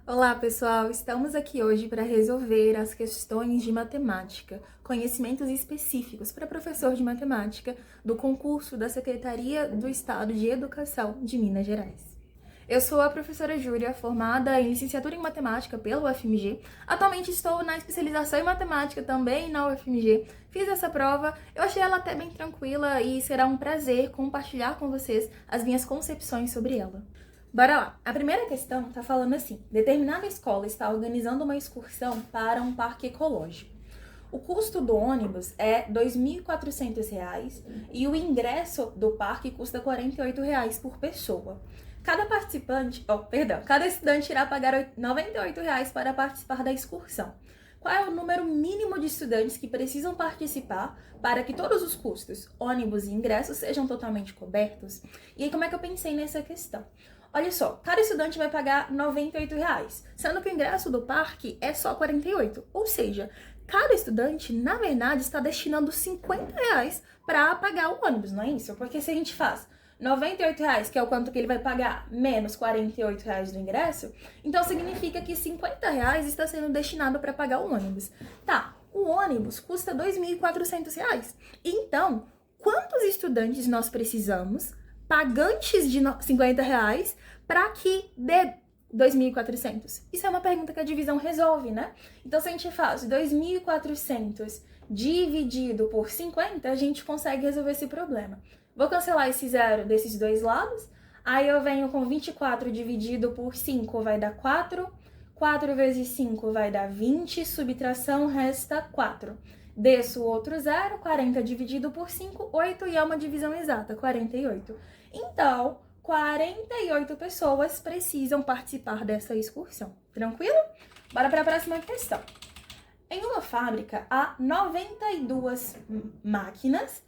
Olá, pessoal! Estamos aqui hoje para resolver as questões de matemática, conhecimentos específicos para professor de matemática do concurso da Secretaria do Estado de Educação de Minas Gerais. Eu sou a professora Júlia, formada em licenciatura em matemática pela UFMG. Atualmente estou na especialização em matemática também na UFMG. Fiz essa prova, eu achei ela até bem tranquila e será um prazer compartilhar com vocês as minhas concepções sobre ela. Bora lá! A primeira questão está falando assim: determinada escola está organizando uma excursão para um parque ecológico. O custo do ônibus é R$ 2.400 e o ingresso do parque custa R$ 48 por pessoa. Cada estudante irá pagar R$ 98 para participar da excursão. Qual é o número mínimo de estudantes que precisam participar para que todos os custos, ônibus e ingressos, sejam totalmente cobertos? E aí, como é que eu pensei nessa questão? Olha só, cada estudante vai pagar R$ 98, sendo que o ingresso do parque é só R$ 48. Ou seja, cada estudante, na verdade, está destinando R$ 50 para pagar o ônibus, não é isso? Porque se a gente faz R$ 98, que é o quanto que ele vai pagar, menos R$ 48 do ingresso, então significa que R$ 50 está sendo destinado para pagar o ônibus. Tá, o ônibus custa R$ 2.400. Então, quantos estudantes nós precisamos, pagantes de R$ 50, para que dê 2.400? Isso é uma pergunta que a divisão resolve, né? Então, se a gente faz 2.400 dividido por 50, a gente consegue resolver esse problema. Vou cancelar esse zero desses dois lados. Aí eu venho com 24 dividido por 5 vai dar 4. 4 vezes 5 vai dar 20. Subtração resta 4. Desço o outro zero. 40 dividido por 5, 8. E é uma divisão exata, 48. Então, 48 pessoas precisam participar dessa excursão. Tranquilo? Bora para a próxima questão. Em uma fábrica, há 92 máquinas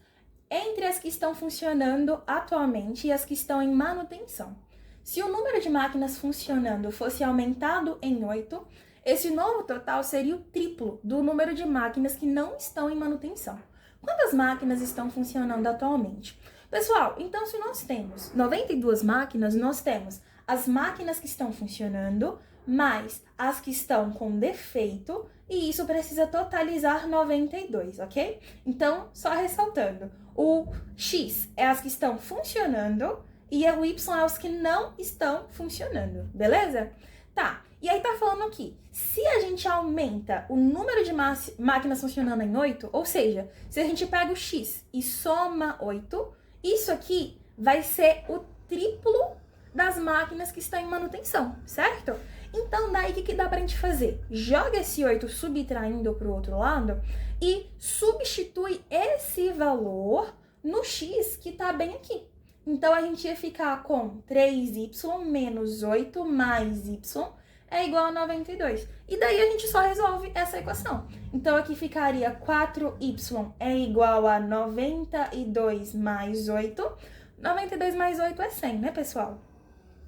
entre as que estão funcionando atualmente e as que estão em manutenção. Se o número de máquinas funcionando fosse aumentado em 8, esse novo total seria o triplo do número de máquinas que não estão em manutenção. Quantas máquinas estão funcionando atualmente? Pessoal, então se nós temos 92 máquinas, nós temos as máquinas que estão funcionando, mais as que estão com defeito, e isso precisa totalizar 92, ok? Então, só ressaltando, o X é as que estão funcionando e o Y é os que não estão funcionando, beleza? Tá, e aí tá falando aqui, se a gente aumenta o número de máquinas funcionando em 8, ou seja, se a gente pega o X e soma 8, isso aqui vai ser o triplo das máquinas que estão em manutenção, certo? Então, daí o que dá pra gente fazer? Joga esse 8 subtraindo pro outro lado e substitui esse valor no X que tá bem aqui. Então, a gente ia ficar com 3y menos 8 mais y é igual a 92. E daí a gente só resolve essa equação. Então, aqui ficaria 4y é igual a 92 mais 8. 92 mais 8 é 100, né, pessoal?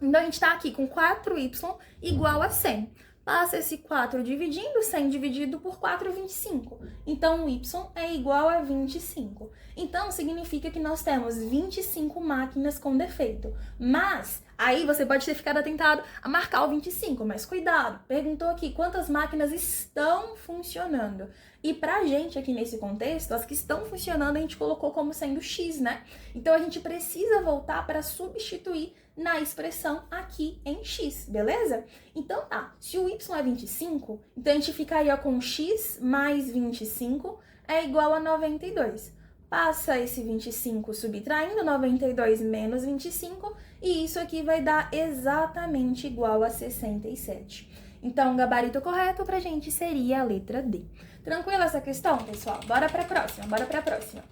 Então, a gente está aqui com 4y igual a 100. Passa esse 4 dividindo, 100 dividido por 4, 25. Então, o y é igual a 25. Então, significa que nós temos 25 máquinas com defeito. Mas, aí você pode ter ficado atentado a marcar o 25, mas cuidado, perguntou aqui quantas máquinas estão funcionando. E pra gente aqui nesse contexto, as que estão funcionando a gente colocou como sendo x, né? Então, a gente precisa voltar para substituir na expressão aqui em x, beleza? Então tá, se o y é 25, então a gente ficaria com x mais 25 é igual a 92. Passa esse 25 subtraindo, 92 menos 25, e isso aqui vai dar exatamente igual a 67. Então, o gabarito correto pra gente seria a letra D. Tranquila essa questão, pessoal? Bora pra próxima.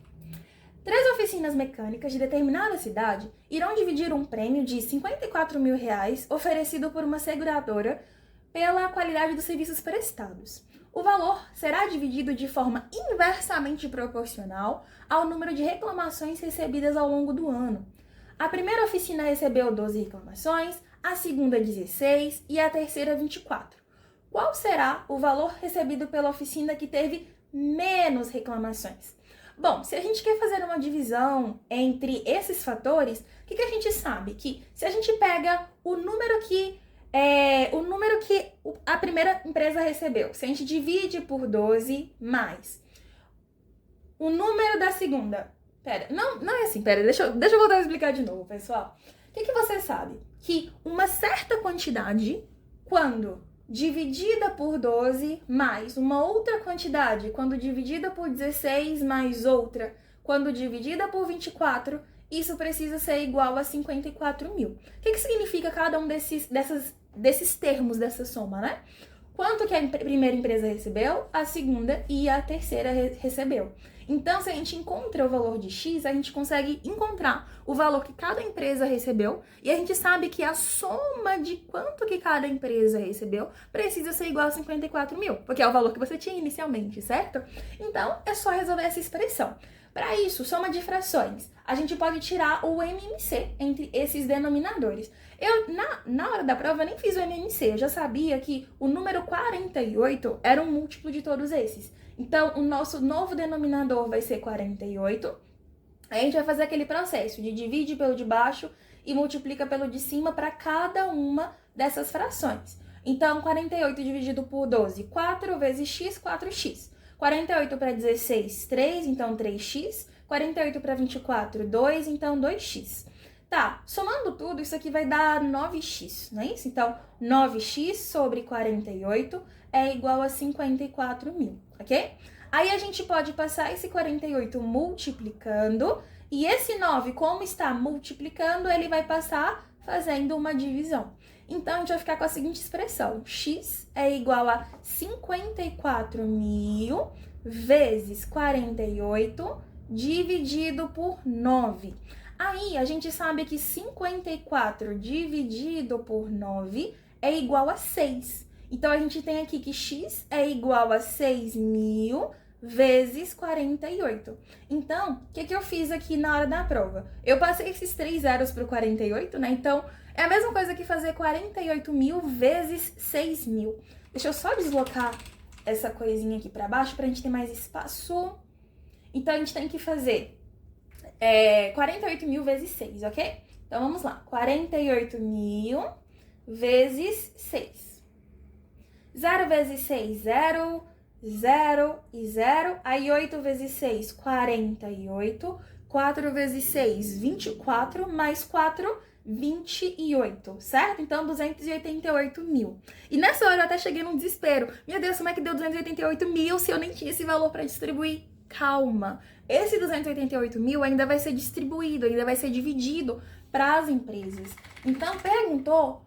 3 oficinas mecânicas de determinada cidade irão dividir um prêmio de R$ 54 mil oferecido por uma seguradora pela qualidade dos serviços prestados. O valor será dividido de forma inversamente proporcional ao número de reclamações recebidas ao longo do ano. A primeira oficina recebeu 12 reclamações, a segunda 16 e a terceira 24. Qual será o valor recebido pela oficina que teve menos reclamações? Bom, se a gente quer fazer uma divisão entre esses fatores, o que a gente sabe? Que se a gente pega o número que primeira empresa recebeu, se a gente divide por 12 mais o número da segunda... Não é assim, deixa eu voltar a explicar de novo, pessoal. O que você sabe? Que uma certa quantidade, quando dividida por 12, mais uma outra quantidade, quando dividida por 16, mais outra, quando dividida por 24, isso precisa ser igual a 54 mil. O que significa cada um desses termos dessa soma, né? Quanto que a primeira empresa recebeu, a segunda e a terceira recebeu. Então, se a gente encontra o valor de X, a gente consegue encontrar o valor que cada empresa recebeu e a gente sabe que a soma de quanto que cada empresa recebeu precisa ser igual a 54 mil, porque é o valor que você tinha inicialmente, certo? Então, é só resolver essa expressão. Para isso, soma de frações, a gente pode tirar o MMC entre esses denominadores. Na hora da prova, eu nem fiz o MMC, eu já sabia que o número 48 era um múltiplo de todos esses. Então, o nosso novo denominador vai ser 48. Aí a gente vai fazer aquele processo de divide pelo de baixo e multiplica pelo de cima para cada uma dessas frações. Então, 48 dividido por 12, 4 vezes x, 4x. 48 para 16, 3, então 3x. 48 para 24, 2, então 2x. Tá, somando tudo, isso aqui vai dar 9x, não é isso? Então, 9x sobre 48 é igual a 54 mil, ok? Aí a gente pode passar esse 48 multiplicando, e esse 9, como está multiplicando, ele vai passar fazendo uma divisão. Então, a gente vai ficar com a seguinte expressão: x é igual a 54 mil vezes 48 dividido por 9. Aí, a gente sabe que 54 dividido por 9 é igual a 6. Então, a gente tem aqui que x é igual a 6.000 vezes 48. Então, o que eu fiz aqui na hora da prova? Eu passei esses 3 zeros para o 48, né? Então, é a mesma coisa que fazer 48.000 vezes 6.000. Deixa eu só deslocar essa coisinha aqui para baixo para a gente ter mais espaço. Então, a gente tem que fazer 48.000 vezes 6, ok? Então, vamos lá. 48.000 vezes 6. 0 vezes 6, 0, 0 e 0. Aí, 8 vezes 6, 48. 4 vezes 6, 24. Mais 4, 28, certo? Então, 288 mil. E nessa hora eu até cheguei num desespero. Meu Deus, como é que deu 288 mil se eu nem tinha esse valor para distribuir? Calma, esse 288 mil ainda vai ser distribuído, ainda vai ser dividido para as empresas. Então, perguntou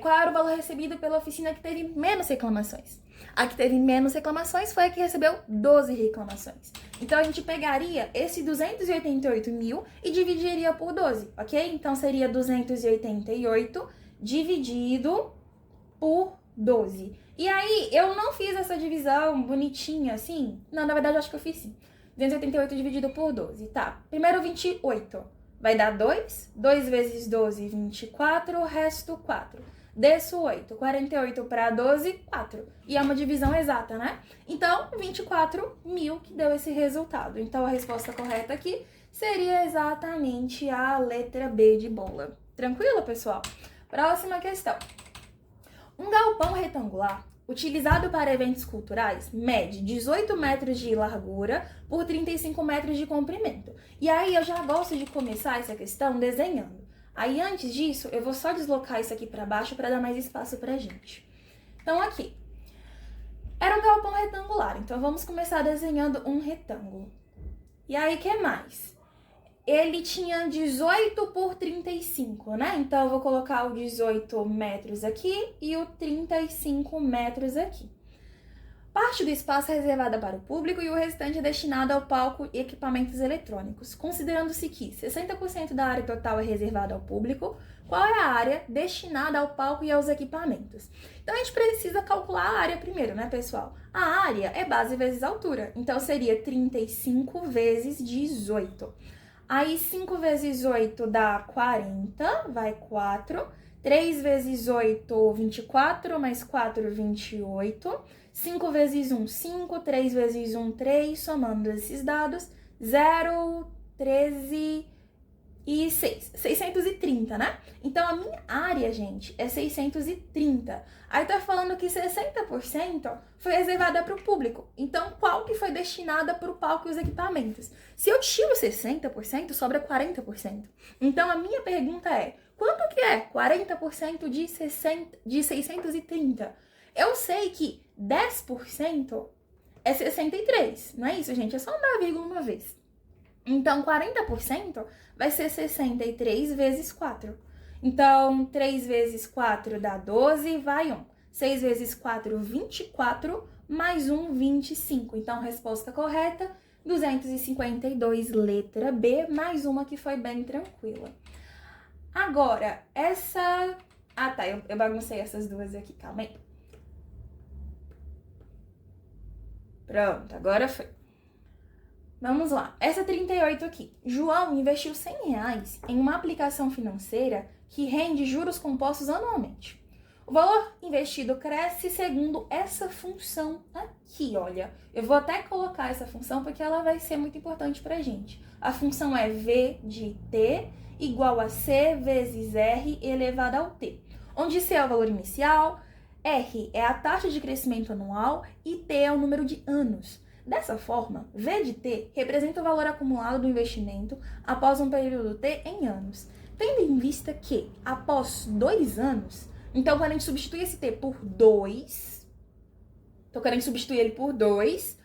qual era o valor recebido pela oficina que teve menos reclamações. A que teve menos reclamações foi a que recebeu 12 reclamações. Então, a gente pegaria esse 288 mil e dividiria por 12, ok? Então, seria 288 dividido por 12. E aí, eu não fiz essa divisão bonitinha, assim. Não, na verdade, eu acho que eu fiz sim. 288 dividido por 12, tá. Primeiro, 28. Vai dar 2. 2 vezes 12, 24. O resto, 4. Desço 8. 48 para 12, 4. E é uma divisão exata, né? Então, 24 mil que deu esse resultado. Então, a resposta correta aqui seria exatamente a letra B de bola. Tranquilo, pessoal? Próxima questão. Um galpão retangular utilizado para eventos culturais mede 18 metros de largura por 35 metros de comprimento. E aí eu já gosto de começar essa questão desenhando. Aí antes disso, eu vou só deslocar isso aqui para baixo para dar mais espaço pra gente. Então aqui, era um galpão retangular, então vamos começar desenhando um retângulo. E aí, o que mais? Ele tinha 18 por 35, né? Então, eu vou colocar o 18 metros aqui e o 35 metros aqui. Parte do espaço é reservada para o público e o restante é destinado ao palco e equipamentos eletrônicos. Considerando-se que 60% da área total é reservada ao público, qual é a área destinada ao palco e aos equipamentos? Então, a gente precisa calcular a área primeiro, né, pessoal? A área é base vezes altura, então seria 35 vezes 18. Aí, 5 vezes 8 dá 40, vai 4. 3 vezes 8, 24, mais 4, 28. 5 vezes 1, 5. 3 vezes 1, 3. Somando esses dados, 0, 13, 630, né? Então, a minha área, gente, é 630. Aí tá falando que 60% foi reservada para o público. Então, qual que foi destinada para o palco e os equipamentos? Se eu tiro 60%, sobra 40%. Então, a minha pergunta é, quanto que é 40% de 630? Eu sei que 10% é 63, não é isso, gente? É só andar a vírgula uma vez. Então, 40% vai ser 63 vezes 4. Então, 3 vezes 4 dá 12, vai 1. 6 vezes 4, 24, mais 1, 25. Então, resposta correta, 252, letra B, mais uma que foi bem tranquila. Agora, essa... Ah, tá, eu baguncei essas duas aqui, calma aí. Pronto, agora foi. Vamos lá, essa 38 aqui. João investiu R$100 em uma aplicação financeira que rende juros compostos anualmente. O valor investido cresce segundo essa função aqui, olha. Eu vou até colocar essa função porque ela vai ser muito importante pra gente. A função é V de T igual a C vezes R elevado ao T, onde C é o valor inicial, R é a taxa de crescimento anual e T é o número de anos. Dessa forma, V de T representa o valor acumulado do investimento após um período T em anos. Tendo em vista que, após 2 anos, então quando a gente substitui esse T por 2, então quando a gente substitui ele por 2,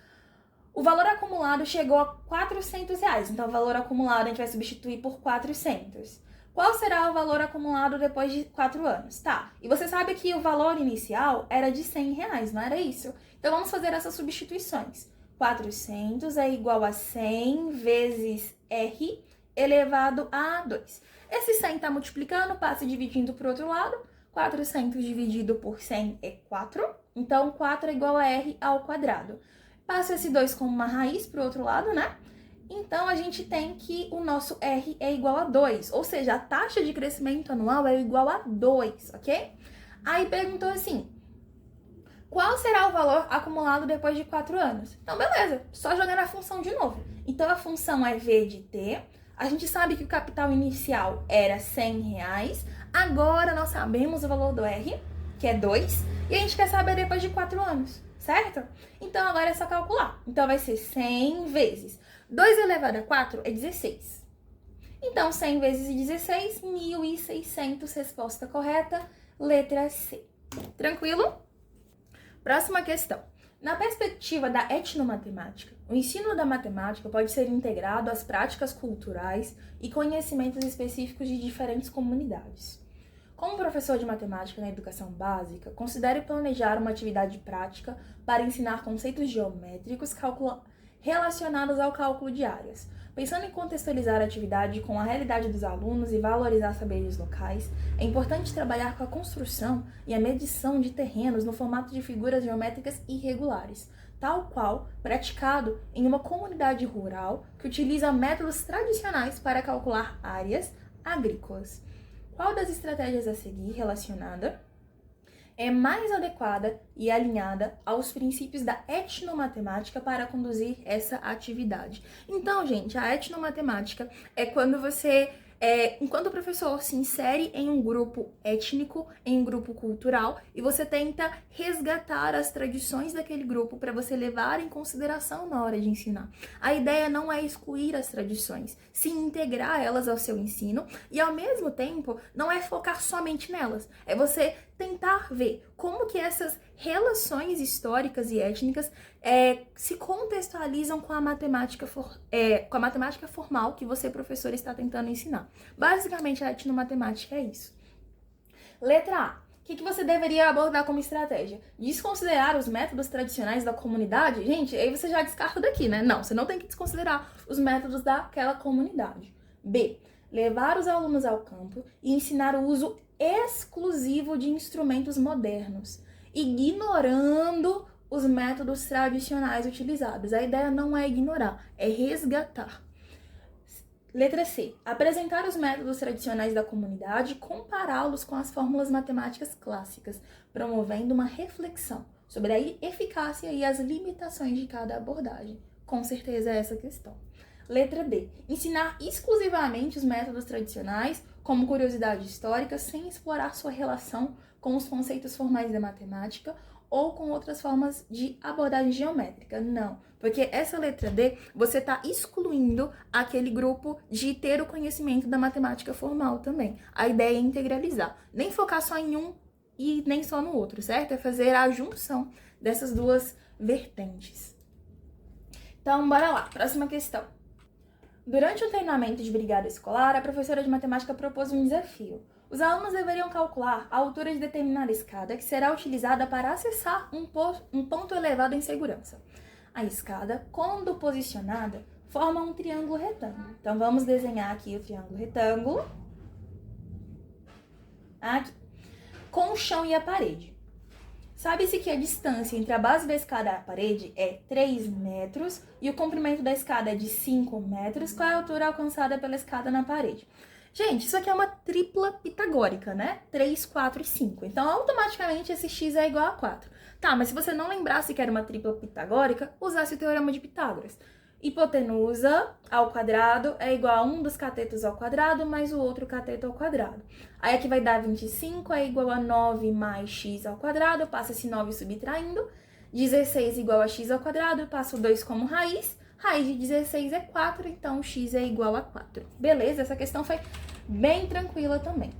o valor acumulado chegou a R$400. Então o valor acumulado a gente vai substituir por 400. Qual será o valor acumulado depois de 4 anos? Tá, e você sabe que o valor inicial era de R$100, não era isso? Então vamos fazer essas substituições. 400 é igual a 100 vezes R elevado a 2. Esse 100 está multiplicando, passa dividindo para o outro lado. 400 dividido por 100 é 4. Então, 4 é igual a R ao quadrado. Passa esse 2 como uma raiz para o outro lado, né? Então, a gente tem que o nosso R é igual a 2. Ou seja, a taxa de crescimento anual é igual a 2, ok? Aí perguntou assim, qual será o valor acumulado depois de 4 anos? Então, beleza, só jogar na função de novo. Então, a função é V de T. A gente sabe que o capital inicial era R$100. Agora, nós sabemos o valor do R, que é 2. E a gente quer saber depois de 4 anos, certo? Então, agora é só calcular. Então, vai ser 100 vezes 2 elevado a 4 é 16. Então, 100 vezes 16, 1.600, resposta correta, letra C. Tranquilo? Próxima questão. Na perspectiva da etnomatemática, o ensino da matemática pode ser integrado às práticas culturais e conhecimentos específicos de diferentes comunidades. Como professor de matemática na educação básica, considere planejar uma atividade prática para ensinar conceitos geométricos relacionados ao cálculo de áreas. Pensando em contextualizar a atividade com a realidade dos alunos e valorizar saberes locais, é importante trabalhar com a construção e a medição de terrenos no formato de figuras geométricas irregulares, tal qual praticado em uma comunidade rural que utiliza métodos tradicionais para calcular áreas agrícolas. Qual das estratégias a seguir relacionada é mais adequada e alinhada aos princípios da etnomatemática para conduzir essa atividade? Então, gente, a etnomatemática é quando você, enquanto professor, se insere em um grupo étnico, em um grupo cultural, e você tenta resgatar as tradições daquele grupo para você levar em consideração na hora de ensinar. A ideia não é excluir as tradições, sim integrar elas ao seu ensino, e ao mesmo tempo não é focar somente nelas, é você tentar ver como que essas relações históricas e étnicas se contextualizam com a matemática formal que você, professor, está tentando ensinar. Basicamente, a etnomatemática é isso. Letra A. O que você deveria abordar como estratégia? Desconsiderar os métodos tradicionais da comunidade? Gente, aí você já descarta daqui, né? Não, você não tem que desconsiderar os métodos daquela comunidade. B. Levar os alunos ao campo e ensinar o uso exclusivo de instrumentos modernos, ignorando os métodos tradicionais utilizados. A ideia não é ignorar, é resgatar. Letra C. Apresentar os métodos tradicionais da comunidade e compará-los com as fórmulas matemáticas clássicas, promovendo uma reflexão sobre a eficácia e as limitações de cada abordagem. Com certeza é essa a questão. Letra D. Ensinar exclusivamente os métodos tradicionais, como curiosidades históricas, sem explorar sua relação com os conceitos formais da matemática ou com outras formas de abordagem geométrica. Não, porque essa letra D, você está excluindo aquele grupo de ter o conhecimento da matemática formal também. A ideia é integralizar, nem focar só em um e nem só no outro, certo? É fazer a junção dessas duas vertentes. Então, bora lá, próxima questão. Durante o treinamento de brigada escolar, a professora de matemática propôs um desafio. Os alunos deveriam calcular a altura de determinada escada que será utilizada para acessar um ponto elevado em segurança. A escada, quando posicionada, forma um triângulo retângulo. Então, vamos desenhar aqui o triângulo retângulo. Aqui. Com o chão e a parede. Sabe-se que a distância entre a base da escada e a parede é 3 metros e o comprimento da escada é de 5 metros. Qual é a altura alcançada pela escada na parede? Gente, isso aqui é uma tripla pitagórica, né? 3, 4 e 5. Então, automaticamente, esse x é igual a 4. Tá, mas se você não lembrasse que era uma tripla pitagórica, usasse o teorema de Pitágoras. Hipotenusa ao quadrado é igual a um dos catetos ao quadrado mais o outro cateto ao quadrado. Aí aqui vai dar 25 é igual a 9 mais x ao quadrado, passa esse 9 subtraindo. 16 igual a x ao quadrado, passa o 2 como raiz. Raiz de 16 é 4, então x é igual a 4. Beleza? Essa questão foi bem tranquila também.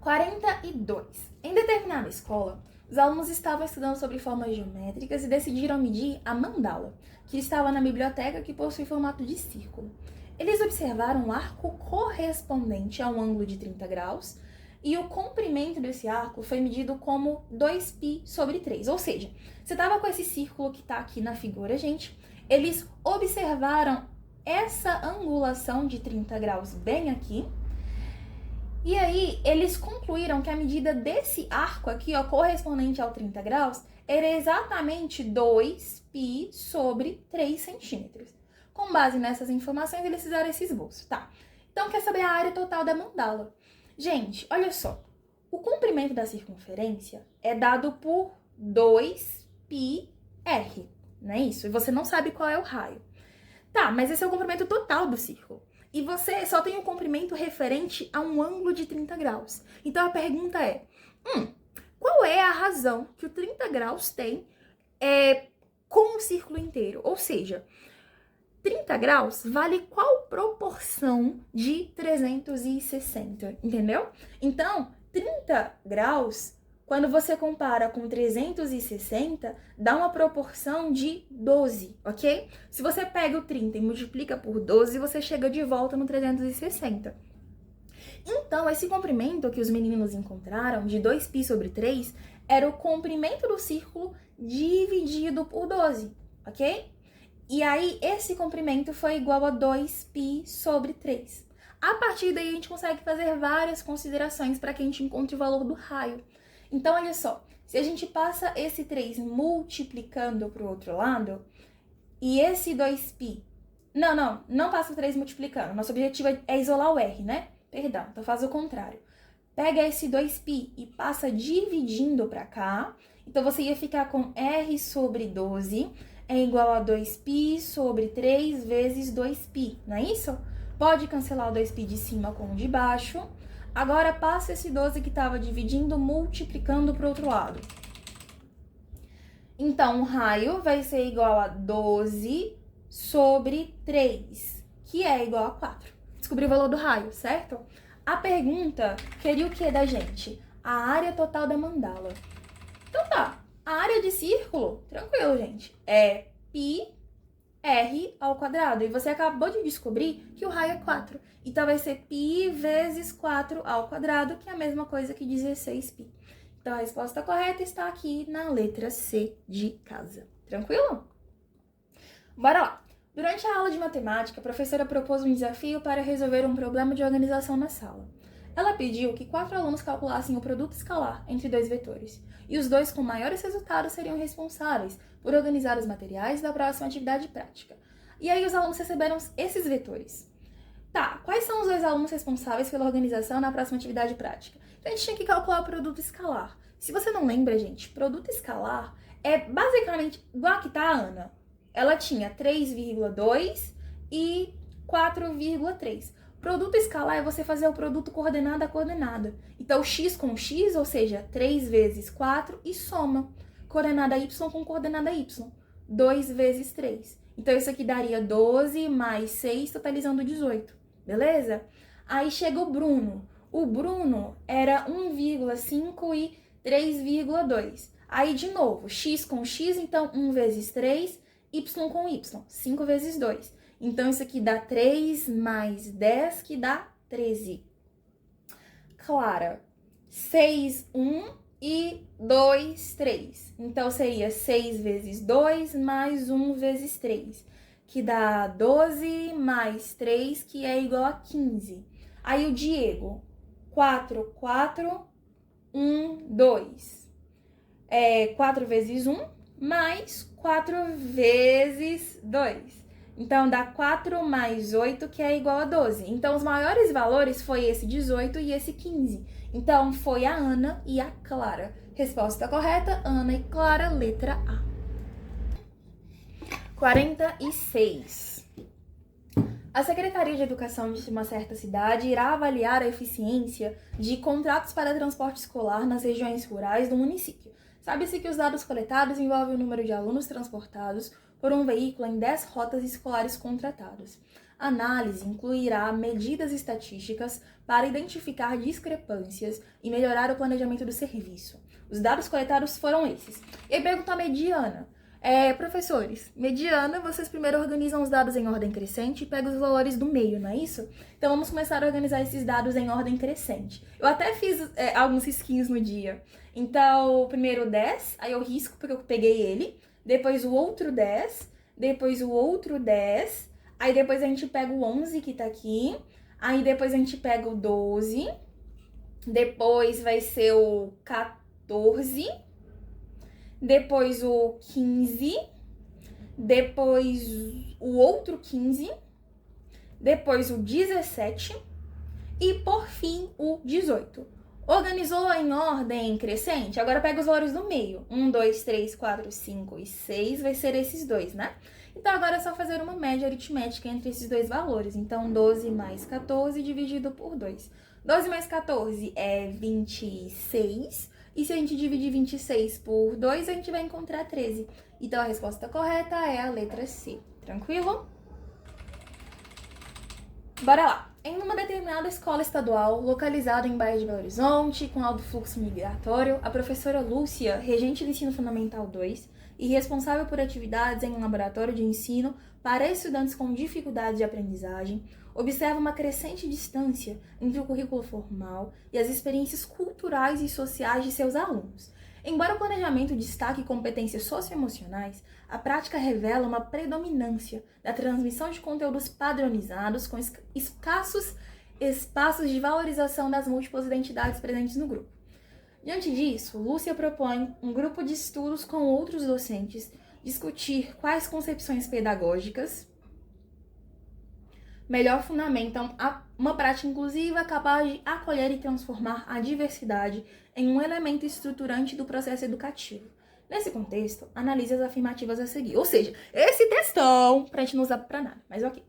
42. Em determinada escola, os alunos estavam estudando sobre formas geométricas e decidiram medir a mandala, que estava na biblioteca, que possui formato de círculo. Eles observaram um arco correspondente a um ângulo de 30 graus e o comprimento desse arco foi medido como 2π sobre 3. Ou seja, você estava com esse círculo que está aqui na figura, gente. Eles observaram essa angulação de 30 graus bem aqui. E aí, eles concluíram que a medida desse arco aqui, ó, correspondente ao 30 graus, era exatamente 2π sobre 3 centímetros. Com base nessas informações, eles fizeram esse esboço, tá? Então, quer saber a área total da mandala? Gente, olha só. O comprimento da circunferência é dado por 2πr, não é isso? E você não sabe qual é o raio. Tá, mas esse é o comprimento total do círculo. E você só tem o comprimento referente a um ângulo de 30 graus. Então, a pergunta é, qual é a razão que o 30 graus tem com o círculo inteiro? Ou seja, 30 graus vale qual proporção de 360, entendeu? Então, 30 graus, quando você compara com 360, dá uma proporção de 12, ok? Se você pega o 30 e multiplica por 12, você chega de volta no 360. Então, esse comprimento que os meninos encontraram, de 2π sobre 3, era o comprimento do círculo dividido por 12, ok? E aí, esse comprimento foi igual a 2π sobre 3. A partir daí, a gente consegue fazer várias considerações para que a gente encontre o valor do raio. Então, olha só, se a gente passa esse 3 multiplicando para o outro lado, e esse 2π... Não passa o 3 multiplicando. Nosso objetivo é isolar o R, né? Perdão, então faz o contrário. Pega esse 2π e passa dividindo para cá. Então, você ia ficar com R sobre 12 é igual a 2π sobre 3 vezes 2π, não é isso? Pode cancelar o 2π de cima com o de baixo. Agora, passa esse 12 que estava dividindo, multiplicando para o outro lado. Então, o raio vai ser igual a 12 sobre 3, que é igual a 4. Descobri o valor do raio, certo? A pergunta queria o que da gente? A área total da mandala. Então tá, a área de círculo, tranquilo, gente, é πr ao quadrado. E você acabou de descobrir que o raio é 4. Então, vai ser π vezes 4 ao quadrado, que é a mesma coisa que 16π. Então, a resposta correta está aqui na letra C de casa. Tranquilo? Bora lá! Durante a aula de matemática, a professora propôs um desafio para resolver um problema de organização na sala. Ela pediu que 4 alunos calculassem o produto escalar entre 2 vetores, e os 2 com maiores resultados seriam responsáveis por organizar os materiais da próxima atividade prática. E aí os alunos receberam esses vetores. Tá, quais são os 2 alunos responsáveis pela organização na próxima atividade prática? Então a gente tinha que calcular o produto escalar. Se você não lembra, gente, produto escalar é basicamente igual a que tá a Ana. Ela tinha 3,2 e 4,3. Produto escalar é você fazer o produto coordenada a coordenada. Então, x com x, ou seja, 3 vezes 4 e soma. Coordenada y com coordenada y. 2 vezes 3. Então, isso aqui daria 12 mais 6, totalizando 18. Beleza? Aí chega o Bruno. O Bruno era 1,5 e 3,2. Aí, de novo, x com x, então 1 vezes 3, y com y, 5 vezes 2. Então, isso aqui dá 3 mais 10, que dá 13. Clara, 6, 1 e 2, 3. Então, seria 6 vezes 2 mais 1 vezes 3, que dá 12 mais 3, que é igual a 15. Aí, o Diego, 4, 4, 1, 2. 4 vezes 1 mais 4 vezes 2. Então, dá 4 mais 8, que é igual a 12. Então, os maiores valores foi esse 18 e esse 15. Então, foi a Ana e a Clara. Resposta correta, Ana e Clara, letra A. 46. A Secretaria de Educação de uma certa cidade irá avaliar a eficiência de contratos para transporte escolar nas regiões rurais do município. Sabe-se que os dados coletados envolvem o número de alunos transportados por um veículo em 10 rotas escolares contratadas. A análise incluirá medidas estatísticas para identificar discrepâncias e melhorar o planejamento do serviço. Os dados coletados foram esses. E aí pergunta a mediana. Professores, mediana, vocês primeiro organizam os dados em ordem crescente e pegam os valores do meio, não é isso? Então vamos começar a organizar esses dados em ordem crescente. Eu até fiz alguns risquinhos no dia. Então, primeiro 10, aí eu risco porque eu peguei ele. Depois o outro 10, depois o outro 10, aí depois a gente pega o 11 que tá aqui, aí depois a gente pega o 12, depois vai ser o 14, depois o 15, depois o outro 15, depois o 17 e por fim o 18. Organizou em ordem crescente? Agora pega os valores do meio. 1, 2, 3, 4, 5 e 6 vai ser esses dois, né? Então agora é só fazer uma média aritmética entre esses dois valores. Então 12 mais 14 dividido por 2. 12 mais 14 é 26. E se a gente dividir 26 por 2, a gente vai encontrar 13. Então a resposta correta é a letra C. Tranquilo? Bora lá! Em uma determinada escola estadual, localizada em Baía de Belo Horizonte, com alto fluxo migratório, a professora Lúcia, regente do Ensino Fundamental 2 e responsável por atividades em um laboratório de ensino para estudantes com dificuldades de aprendizagem, observa uma crescente distância entre o currículo formal e as experiências culturais e sociais de seus alunos. Embora o planejamento destaque competências socioemocionais, a prática revela uma predominância da transmissão de conteúdos padronizados com escassos espaços de valorização das múltiplas identidades presentes no grupo. Diante disso, Lúcia propõe um grupo de estudos com outros docentes discutir quais concepções pedagógicas melhor fundamentam uma prática inclusiva capaz de acolher e transformar a diversidade em um elemento estruturante do processo educativo. Nesse contexto, analise as afirmativas a seguir. Ou seja, esse textão, pra gente não usar pra nada, mas ok.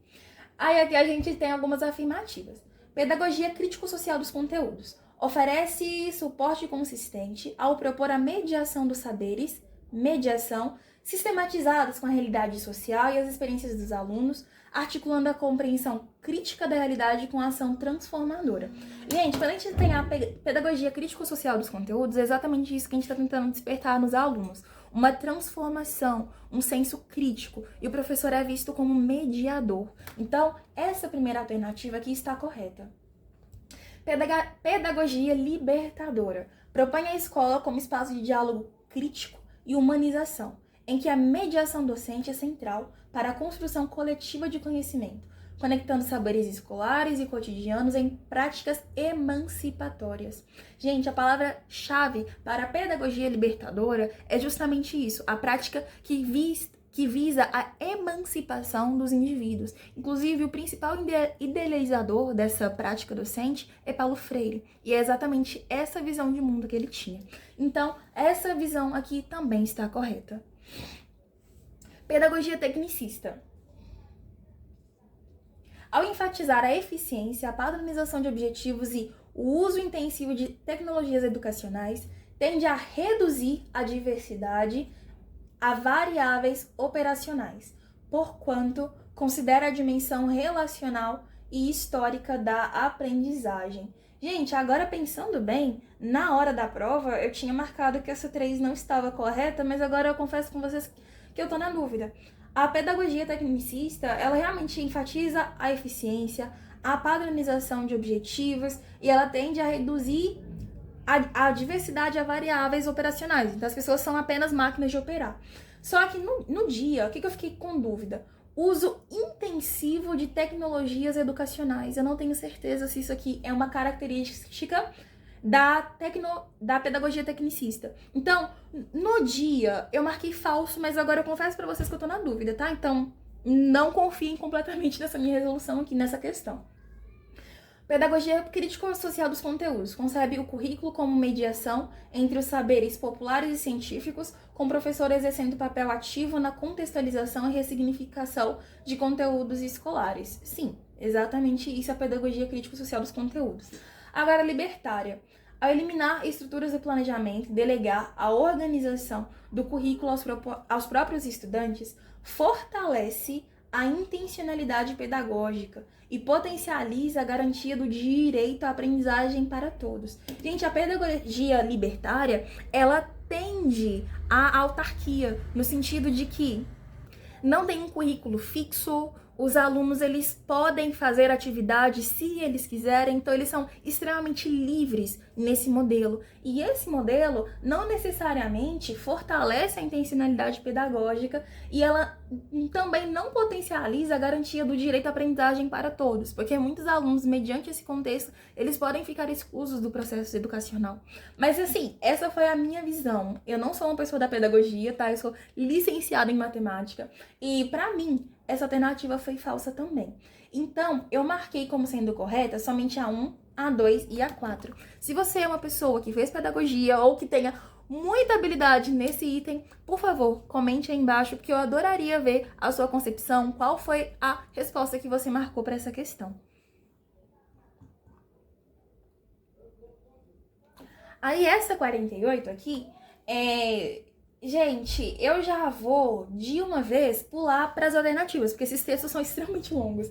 Aí aqui a gente tem algumas afirmativas. Pedagogia crítico-social dos conteúdos. Oferece suporte consistente ao propor a mediação dos saberes, sistematizadas com a realidade social e as experiências dos alunos, articulando a compreensão crítica da realidade com a ação transformadora. Gente, quando a gente tem a pedagogia crítico-social dos conteúdos, é exatamente isso que a gente está tentando despertar nos alunos. Uma transformação, um senso crítico, e o professor é visto como mediador. Então, essa primeira alternativa aqui está correta. Pedagogia libertadora. Propõe a escola como espaço de diálogo crítico e humanização, em que a mediação docente é central para a construção coletiva de conhecimento, conectando saberes escolares e cotidianos em práticas emancipatórias. Gente, a palavra-chave para a pedagogia libertadora é justamente isso, a prática que visa a emancipação dos indivíduos. Inclusive, o principal idealizador dessa prática docente é Paulo Freire, e é exatamente essa visão de mundo que ele tinha. Então, essa visão aqui também está correta. Pedagogia tecnicista. Ao enfatizar a eficiência, a padronização de objetivos e o uso intensivo de tecnologias educacionais, tende a reduzir a diversidade a variáveis operacionais, porquanto considera a dimensão relacional e histórica da aprendizagem. Gente, agora pensando bem, na hora da prova eu tinha marcado que essa 3 não estava correta, mas agora eu confesso com vocês que eu tô na dúvida. A pedagogia tecnicista, ela realmente enfatiza a eficiência, a padronização de objetivos e ela tende a reduzir a diversidade a variáveis operacionais. Então, as pessoas são apenas máquinas de operar. Só que no dia, o que eu fiquei com dúvida? Uso intensivo de tecnologias educacionais. Eu não tenho certeza se isso aqui é uma característica da pedagogia tecnicista. Então, no dia, eu marquei falso, mas agora eu confesso pra vocês que eu tô na dúvida, tá? Então, não confiem completamente nessa minha resolução aqui, nessa questão. Pedagogia crítico-social dos conteúdos. Concebe o currículo como mediação entre os saberes populares e científicos, com o professor exercendo papel ativo na contextualização e ressignificação de conteúdos escolares. Sim, exatamente isso é a pedagogia crítico-social dos conteúdos. Agora, libertária. Ao eliminar estruturas de planejamento, delegar a organização do currículo aos próprios estudantes, fortalece a intencionalidade pedagógica e potencializa a garantia do direito à aprendizagem para todos. Gente, a pedagogia libertária, ela tende à autarquia, no sentido de que não tem um currículo fixo, os alunos eles podem fazer atividades se eles quiserem, então eles são extremamente livres nesse modelo. E esse modelo não necessariamente fortalece a intencionalidade pedagógica e ela também não potencializa a garantia do direito à aprendizagem para todos, porque muitos alunos, mediante esse contexto, eles podem ficar exclusos do processo educacional. Mas assim, essa foi a minha visão. Eu não sou uma pessoa da pedagogia, tá? Eu sou licenciada em matemática e para mim essa alternativa foi falsa também. Então, eu marquei como sendo correta somente a 1, a 2 e a 4. Se você é uma pessoa que fez pedagogia ou que tenha muita habilidade nesse item, por favor, comente aí embaixo, porque eu adoraria ver a sua concepção, qual foi a resposta que você marcou para essa questão. Aí, essa 48 aqui Gente, eu já vou, de uma vez, pular para as alternativas, porque esses textos são extremamente longos.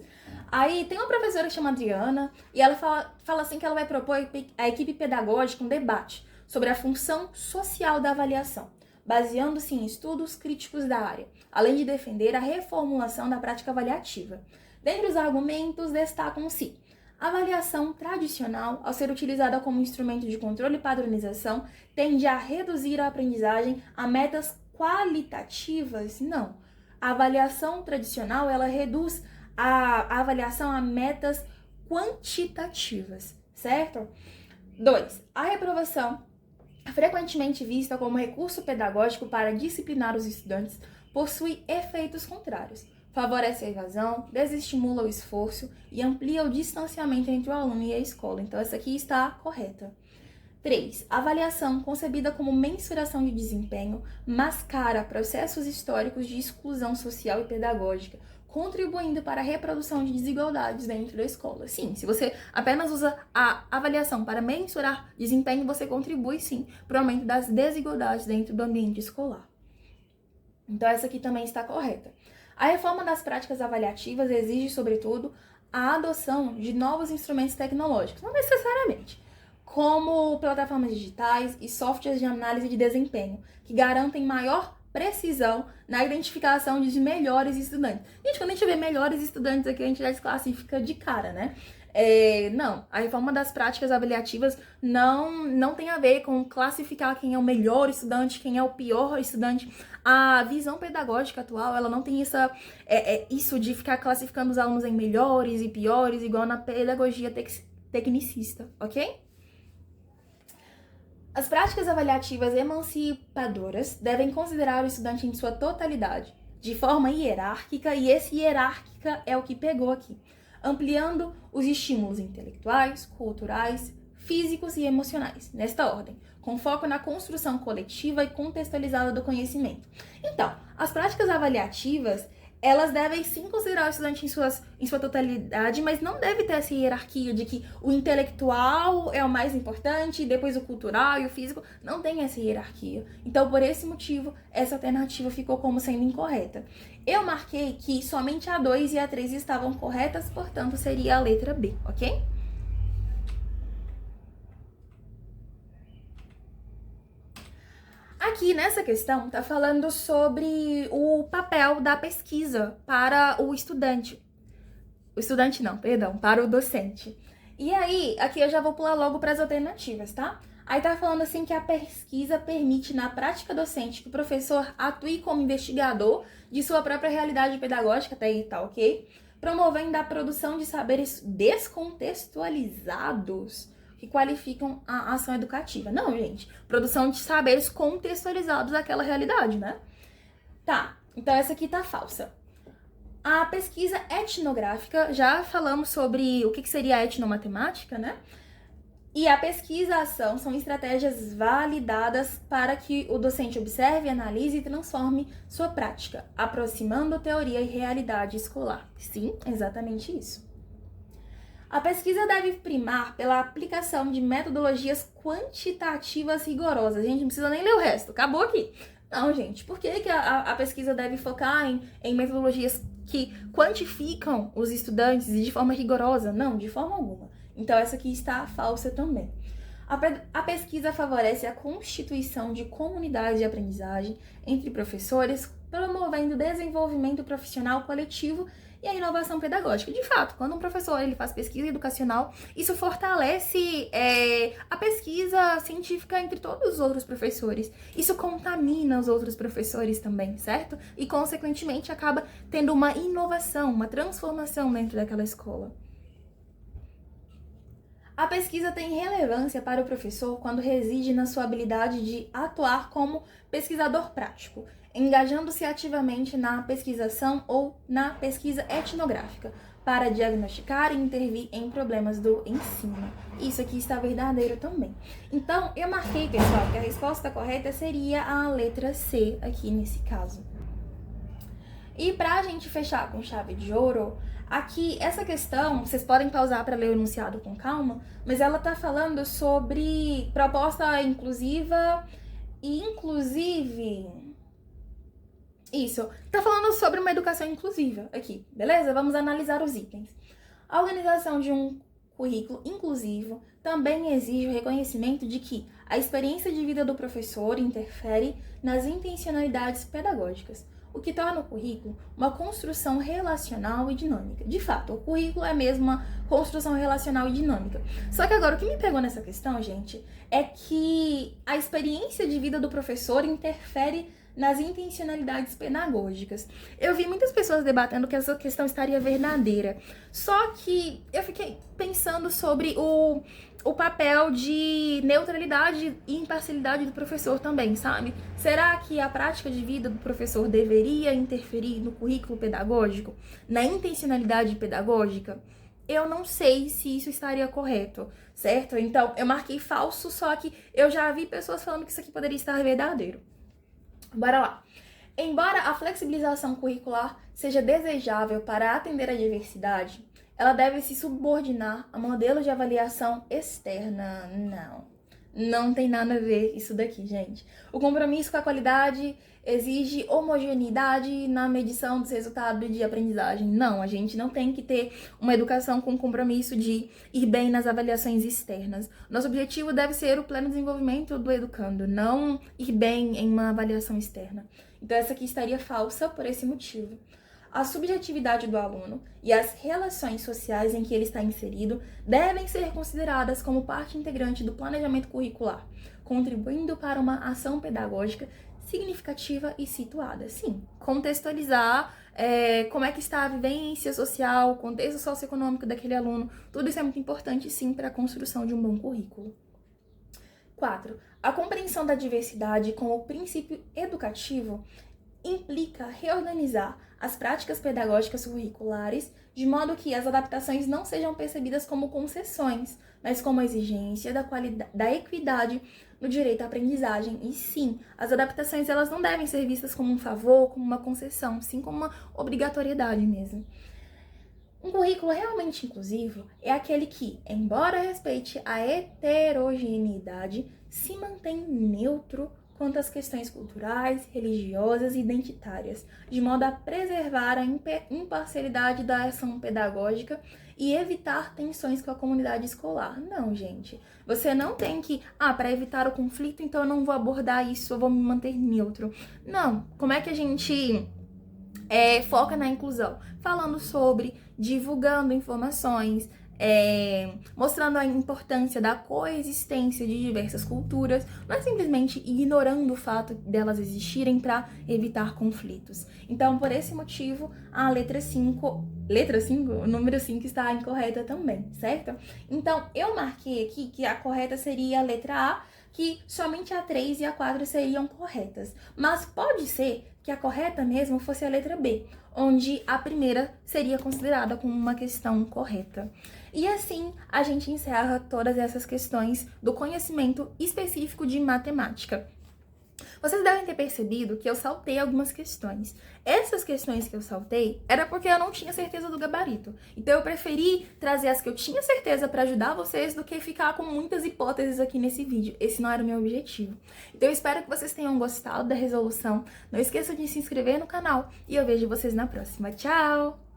Aí tem uma professora que chama Adriana, e ela fala assim que ela vai propor a equipe pedagógica um debate sobre a função social da avaliação, baseando-se em estudos críticos da área, além de defender a reformulação da prática avaliativa. Dentre os argumentos, destacam-se a avaliação tradicional, ao ser utilizada como instrumento de controle e padronização, tende a reduzir a aprendizagem a metas qualitativas? Não. A avaliação tradicional, ela reduz a avaliação a metas quantitativas, certo? 2. A reprovação, frequentemente vista como recurso pedagógico para disciplinar os estudantes, possui efeitos contrários. Favorece a evasão, desestimula o esforço e amplia o distanciamento entre o aluno e a escola. Então, essa aqui está correta. 3. Avaliação, concebida como mensuração de desempenho, mascara processos históricos de exclusão social e pedagógica, contribuindo para a reprodução de desigualdades dentro da escola. Sim, se você apenas usa a avaliação para mensurar desempenho, você contribui, sim, para o aumento das desigualdades dentro do ambiente escolar. Então, essa aqui também está correta. A reforma das práticas avaliativas exige, sobretudo, a adoção de novos instrumentos tecnológicos, não necessariamente, como plataformas digitais e softwares de análise de desempenho, que garantem maior precisão na identificação de melhores estudantes. Gente, quando a gente vê melhores estudantes aqui, a gente já desclassifica de cara, né? Não, a reforma das práticas avaliativas não tem a ver com classificar quem é o melhor estudante, quem é o pior estudante. A visão pedagógica atual, ela não tem isso de ficar classificando os alunos em melhores e piores, igual na pedagogia tecnicista, ok? As práticas avaliativas emancipadoras devem considerar o estudante em sua totalidade, de forma hierárquica, e esse hierárquica é o que pegou aqui, ampliando os estímulos intelectuais, culturais, físicos e emocionais, nesta ordem, com foco na construção coletiva e contextualizada do conhecimento. Então, as práticas avaliativas, Elas devem sim considerar o estudante em sua totalidade, mas não deve ter essa hierarquia de que o intelectual é o mais importante, depois o cultural e o físico. Não tem essa hierarquia. Então, por esse motivo, essa alternativa ficou como sendo incorreta. Eu marquei que somente a 2 e a 3 estavam corretas, portanto, seria a letra B, ok? Aqui nessa questão está falando sobre o papel da pesquisa para o estudante. O estudante não, perdão, para o docente. E aí, aqui eu já vou pular logo para as alternativas, tá? Aí tá falando assim que a pesquisa permite na prática docente que o professor atue como investigador de sua própria realidade pedagógica, até aí tá ok? Promovendo a produção de saberes descontextualizados que qualificam a ação educativa. Não, gente. Produção de saberes contextualizados àquela realidade, né? Tá, então essa aqui tá falsa. A pesquisa etnográfica, já falamos sobre o que seria a etnomatemática, né? E a pesquisa-ação são estratégias validadas para que o docente observe, analise e transforme sua prática, aproximando teoria e realidade escolar. Sim, exatamente isso. A pesquisa deve primar pela aplicação de metodologias quantitativas rigorosas. Gente, não precisa nem ler o resto, acabou aqui. Não, gente, por que a pesquisa deve focar em metodologias que quantificam os estudantes e de forma rigorosa? Não, de forma alguma. Então, essa aqui está falsa também. A pesquisa favorece a constituição de comunidades de aprendizagem entre professores, promovendo o desenvolvimento profissional coletivo e a inovação pedagógica. De fato, quando um professor ele faz pesquisa educacional, isso fortalece a pesquisa científica entre todos os outros professores. Isso contamina os outros professores também, certo? E, consequentemente, acaba tendo uma inovação, uma transformação dentro daquela escola. A pesquisa tem relevância para o professor quando reside na sua habilidade de atuar como pesquisador prático, engajando-se ativamente na pesquisação ou na pesquisa etnográfica, para diagnosticar e intervir em problemas do ensino. Isso aqui está verdadeiro também. Então, eu marquei, pessoal, que a resposta correta seria a letra C aqui nesse caso. E pra gente fechar com chave de ouro, aqui, essa questão, vocês podem pausar para ler o enunciado com calma, mas ela tá falando sobre proposta inclusiva e, inclusive... Isso, tá falando sobre uma educação inclusiva aqui, beleza? Vamos analisar os itens. A organização de um currículo inclusivo também exige o reconhecimento de que a experiência de vida do professor interfere nas intencionalidades pedagógicas, o que torna o currículo uma construção relacional e dinâmica. De fato, o currículo é mesmo uma construção relacional e dinâmica. Só que agora, o que me pegou nessa questão, gente, é que a experiência de vida do professor interfere nas intencionalidades pedagógicas. Eu vi muitas pessoas debatendo que essa questão estaria verdadeira. Só que eu fiquei pensando sobre o papel de neutralidade e imparcialidade do professor também, sabe? Será que a prática de vida do professor deveria interferir no currículo pedagógico, na intencionalidade pedagógica? Eu não sei se isso estaria correto, certo? Então, eu marquei falso, só que eu já vi pessoas falando que isso aqui poderia estar verdadeiro. Bora lá. Embora a flexibilização curricular seja desejável para atender a diversidade, ela deve se subordinar a modelos de avaliação externa. Não tem nada a ver isso daqui, gente. O compromisso com a qualidade exige homogeneidade na medição dos resultados de aprendizagem. Não, a gente não tem que ter uma educação com compromisso de ir bem nas avaliações externas. Nosso objetivo deve ser o pleno desenvolvimento do educando, não ir bem em uma avaliação externa. Então, essa aqui estaria falsa por esse motivo. A subjetividade do aluno e as relações sociais em que ele está inserido devem ser consideradas como parte integrante do planejamento curricular, contribuindo para uma ação pedagógica significativa e situada. Sim, contextualizar como é que está a vivência social, o contexto socioeconômico daquele aluno, tudo isso é muito importante, sim, para a construção de um bom currículo. 4. A compreensão da diversidade como princípio educativo implica reorganizar as práticas pedagógicas curriculares de modo que as adaptações não sejam percebidas como concessões, mas como exigência da qualidade, da equidade no direito à aprendizagem. E sim, as adaptações elas não devem ser vistas como um favor, como uma concessão, sim como uma obrigatoriedade mesmo. Um currículo realmente inclusivo é aquele que, embora respeite a heterogeneidade, se mantém neutro quanto às questões culturais, religiosas e identitárias, de modo a preservar a imparcialidade da ação pedagógica e evitar tensões com a comunidade escolar. Não, gente. Você não tem que, para evitar o conflito, então eu não vou abordar isso, eu vou me manter neutro. Não. Como é que a gente foca na inclusão? Falando sobre, divulgando informações, mostrando a importância da coexistência de diversas culturas, não é simplesmente ignorando o fato delas existirem para evitar conflitos. Então, por esse motivo, a letra 5, o número 5 está incorreta também, certo? Então, eu marquei aqui que a correta seria a letra A, que somente a 3 e a 4 seriam corretas. Mas pode ser que a correta mesmo fosse a letra B, onde a primeira seria considerada como uma questão correta. E assim a gente encerra todas essas questões do conhecimento específico de matemática. Vocês devem ter percebido que eu saltei algumas questões. Essas questões que eu saltei era porque eu não tinha certeza do gabarito. Então eu preferi trazer as que eu tinha certeza para ajudar vocês do que ficar com muitas hipóteses aqui nesse vídeo. Esse não era o meu objetivo. Então eu espero que vocês tenham gostado da resolução. Não esqueçam de se inscrever no canal e eu vejo vocês na próxima. Tchau!